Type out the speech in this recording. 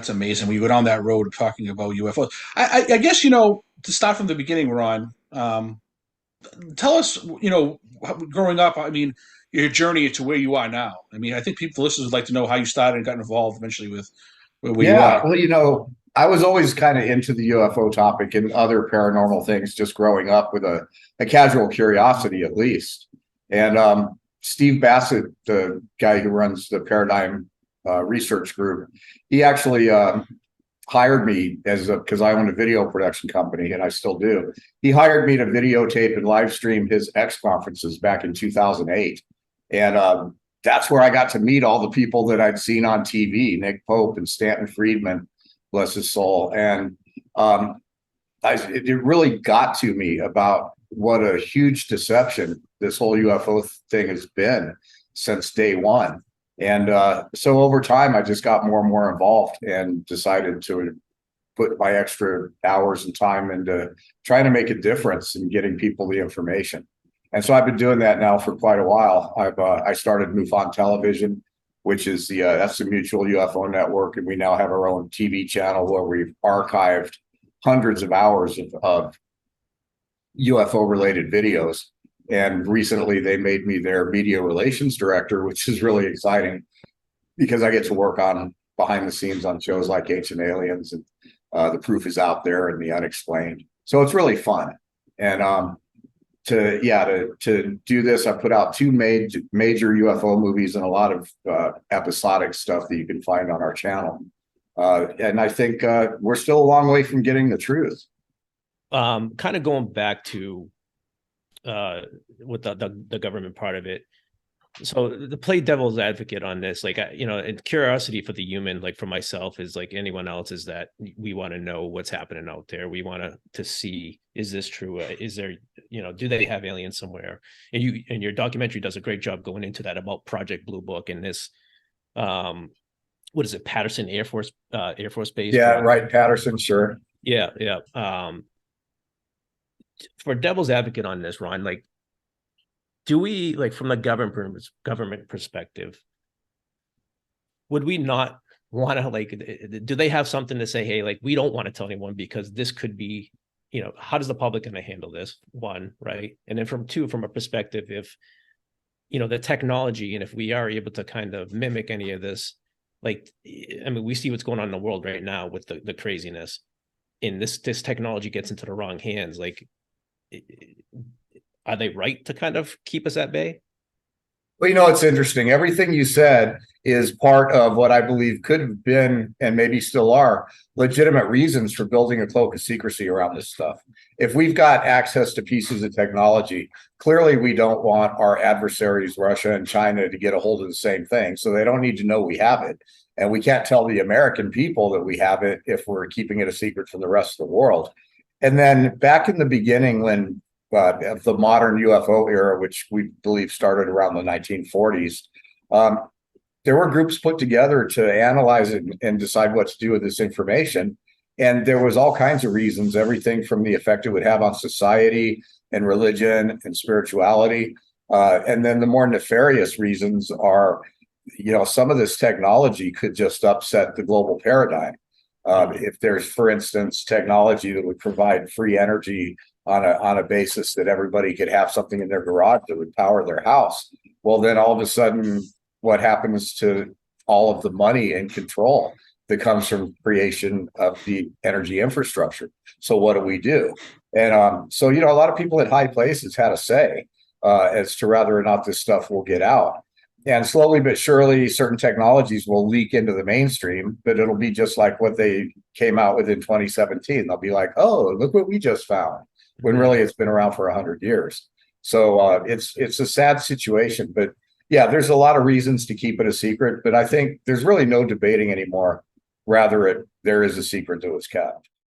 That's amazing. When you go down that road of talking about UFOs, I guess to start from the beginning, Ron. Tell us, growing up. I mean, your journey to where you are now. I mean, I think people listeners would like to know how you started and got involved eventually with where you Yeah, are. well, I was always kind of into the UFO topic and other paranormal things just growing up with a casual curiosity, at least. And Steve Bassett, the guy who runs the Paradigm Research Group, he actually hired me because I own a video production company and I still do. He hired me to videotape and live stream his X conferences back in 2008. And that's where I got to meet all the people that I'd seen on TV, Nick Pope and Stanton Friedman, bless his soul. And it really got to me about what a huge deception this whole UFO thing has been since day one. And so over time, I just got more and more involved and decided to put my extra hours and time into trying to make a difference in getting people the information. And so I've been doing that now for quite a while. I started MUFON Television, which is that's the Mutual UFO Network, and we now have our own TV channel where we've archived hundreds of hours of UFO related videos. And recently they made me their media relations director, which is really exciting because I get to work on behind the scenes on shows like Ancient Aliens and The Proof is Out There and The Unexplained. So it's really fun. And to do this, I put out two major UFO movies and a lot of episodic stuff that you can find on our channel. And I think we're still a long way from getting the truth. Kind of going back to with the government part of it. So to play devil's advocate on this, like, and curiosity for the human, like for myself, is like anyone else, is that we want to know what's happening out there. We want to see, is this true? Is there, do they have aliens somewhere? And your documentary does a great job going into that about Project Blue Book and this, what is it, Patterson Air Force Base? Yeah, right, Patterson, sure. Yeah. For devil's advocate on this, Ron, like, do we, like, from the government perspective, would we not want to, like, do they have something to say, hey, like, we don't want to tell anyone because this could be, how does the public going to handle this? One, right? And then from a perspective, if, the technology, and if we are able to kind of mimic any of this, like, I mean, we see what's going on in the world right now with the craziness, and this technology gets into the wrong hands, like, are they right to kind of keep us at bay? Well, it's interesting. Everything you said is part of what I believe could have been, and maybe still are, legitimate reasons for building a cloak of secrecy around this stuff. If we've got access to pieces of technology, clearly we don't want our adversaries, Russia and China, to get a hold of the same thing. So they don't need to know we have it. And we can't tell the American people that we have it if we're keeping it a secret from the rest of the world. And then back in the beginning, when of the modern UFO era, which we believe started around the 1940s, there were groups put together to analyze it and decide what to do with this information. And there was all kinds of reasons, everything from the effect it would have on society and religion and spirituality. And then the more nefarious reasons are, some of this technology could just upset the global paradigm. If there's, for instance, technology that would provide free energy on a basis that everybody could have something in their garage that would power their house, well, then all of a sudden, what happens to all of the money and control that comes from creation of the energy infrastructure? So what do? And so, a lot of people at high places had a say as to whether or not this stuff will get out. And slowly but surely, certain technologies will leak into the mainstream, but it'll be just like what they came out with in 2017. They'll be like, oh, look what we just found, when really it's been around for 100 years. So it's a sad situation. But yeah, there's a lot of reasons to keep it a secret. But I think there's really no debating anymore. Rather, there is a secret that was kept.